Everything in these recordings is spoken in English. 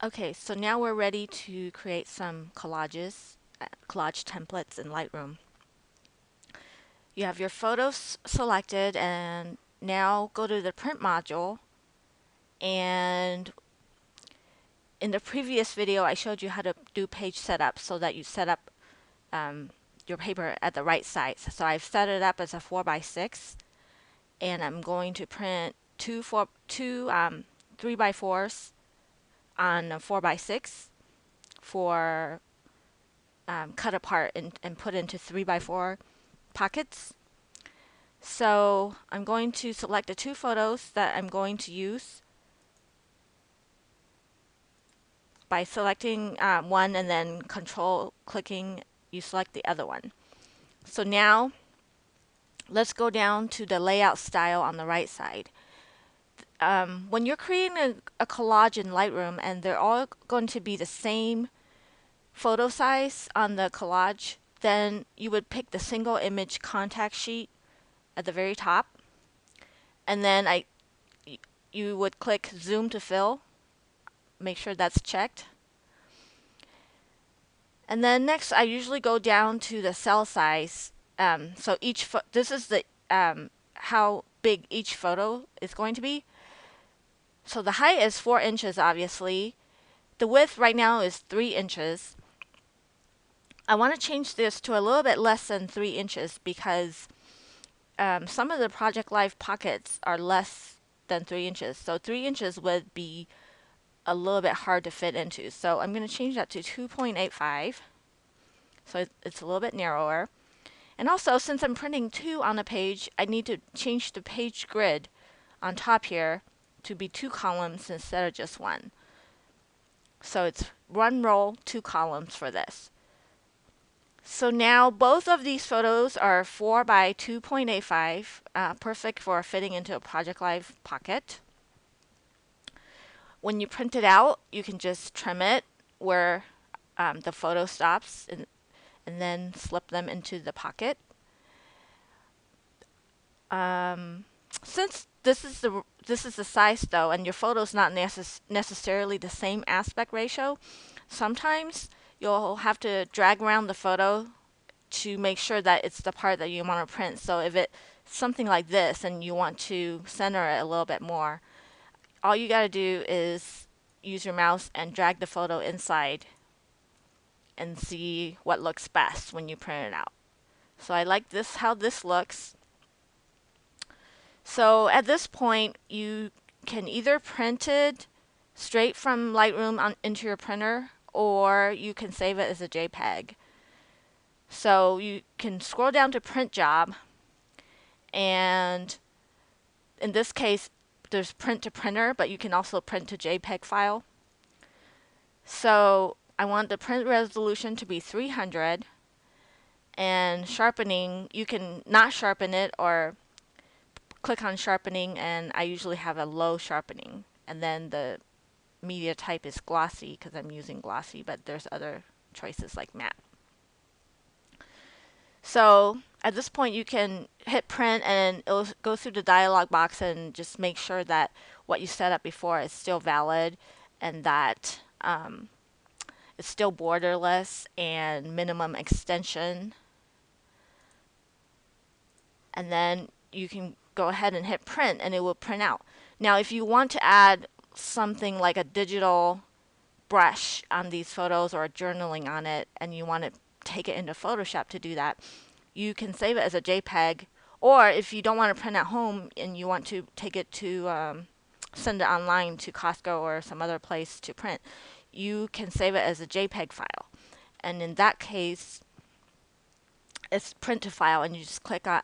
Okay, so now we're ready to create some collages, collage templates in Lightroom. You have your photos selected, and now go to the print module. And in the previous video, I showed you how to do page setup so that you set up your paper at the right size. So I've set it up as a 4x6, and I'm going to print two 3x4s on a 4x6 for cut apart and put into 3x4 pockets. So I'm going to select the two photos that I'm going to use by selecting one and then control clicking, you select the other one. So now let's go down to the layout style on the right side. When you're creating a collage in Lightroom and they're all going to be the same photo size on the collage, then you would pick the single image contact sheet at the very top, and then you would click zoom to fill, make sure that's checked. And then next I usually go down to the cell size. So this is the how big each photo is going to be. So the height is 4 inches, obviously. The width right now is 3 inches. I want to change this to a little bit less than 3 inches because some of the Project Life pockets are less than 3 inches. So 3 inches would be a little bit hard to fit into. So I'm going to change that to 2.85. So it's a little bit narrower. And also, since I'm printing two on a page, I need to change the page grid on top here to be 2 columns instead of just one. So it's 1 row, 2 columns for this. So now both of these photos are 4 by 2.85, perfect for fitting into a Project Life pocket. When you print it out, you can just trim it where the photo stops and then slip them into the pocket. Since this is the size though, and your photo is not necessarily the same aspect ratio, sometimes you'll have to drag around the photo to make sure that it's the part that you want to print. So if it's something like this and you want to center it a little bit more, all you got to do is use your mouse and drag the photo inside and see what looks best when you print it out. So I like this, how this looks. So at this point, you can either print it straight from Lightroom into your printer, or you can save it as a JPEG. So you can scroll down to print job, and in this case, there's print to printer, but you can also print to JPEG file. So I want the print resolution to be 300, and sharpening, you can not sharpen it or click on sharpening, and I usually have a low sharpening. And then the media type is glossy because I'm using glossy, but there's other choices like matte. So at this point you can hit print and it'll go through the dialog box and just make sure that what you set up before is still valid and that it's still borderless and minimum extension. And then you can go ahead and hit print and it will print out. Now if you want to add something like a digital brush on these photos or journaling on it and you want to take it into Photoshop to do that, you can save it as a JPEG. Or if you don't want to print at home and you want to take it to send it online to Costco or some other place to print, you can save it as a JPEG file. And in that case, it's print to file, and you just click on,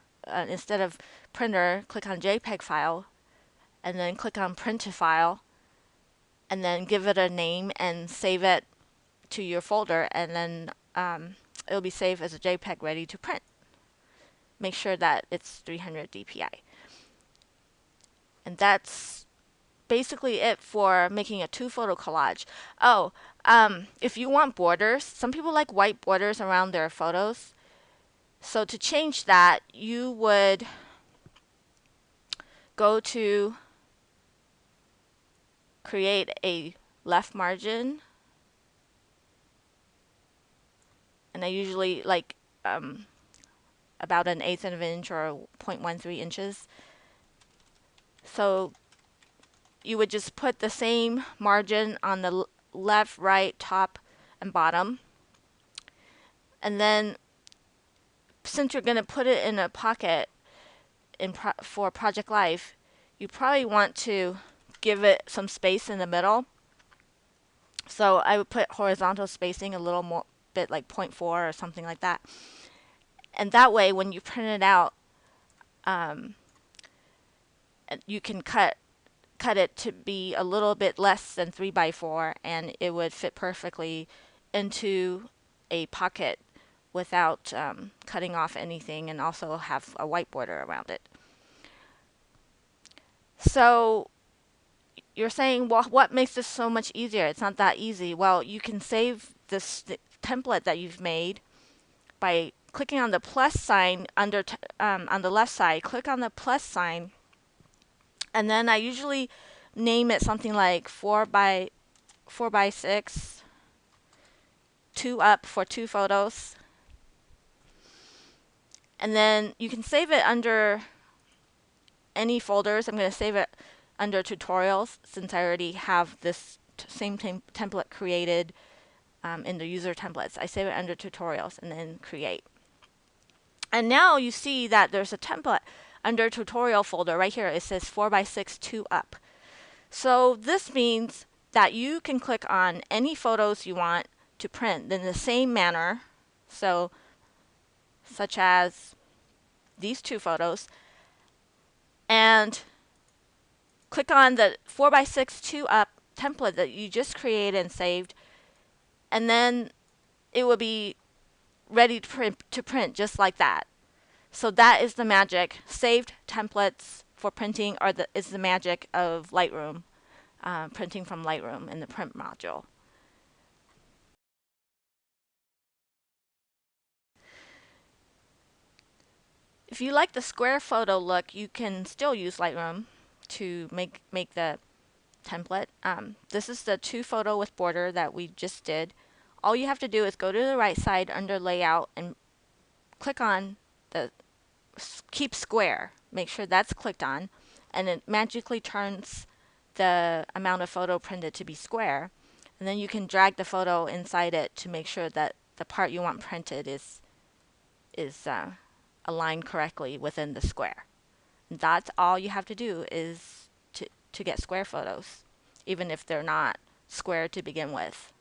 instead of printer, click on JPEG file, and then click on print to file, and then give it a name and save it to your folder, and then it'll be saved as a JPEG ready to print. Make sure that it's 300 dpi. And that's basically it for making a 2-photo collage. Oh, if you want borders, some people like white borders around their photos. So to change that, you would go to create a left margin, and I usually like about 1/8 of an inch or 0.13 inches. So you would just put the same margin on the left, right, top, and bottom. And then since you're going to put it in a pocket for Project Life, you probably want to give it some space in the middle. So I would put horizontal spacing a little more bit, like 0.4 or something like that. And that way when you print it out, you can cut it to be a little bit less than 3x4, and it would fit perfectly into a pocket without cutting off anything, and also have a white border around it. So you're saying, well, what makes this so much easier? It's not that easy. Well, you can save this template that you've made by clicking on the plus sign on the left side. Click on the plus sign, and then I usually name it something like 4x6, 2 up for 2 photos. And then you can save it under any folders. I'm going to save it under tutorials since I already have this same template created in the user templates. I save it under tutorials and then create. And now you see that there's a template under tutorial folder right here. It says 4x6 2 up. So this means that you can click on any photos you want to print in the same manner. So such as these 2 photos, and click on the 4x6 2 up template that you just created and saved, and then it will be ready to print just like that. So that is the magic. Saved templates for printing is the magic of Lightroom, printing from Lightroom in the print module. If you like the square photo look, you can still use Lightroom to make the template. This is the 2 photo with border that we just did. All you have to do is go to the right side under layout and click on the keep square. Make sure that's clicked on, and it magically turns the amount of photo printed to be square. And then you can drag the photo inside it to make sure that the part you want printed is aligned correctly within the square. And that's all you have to do is to get square photos, even if they're not square to begin with.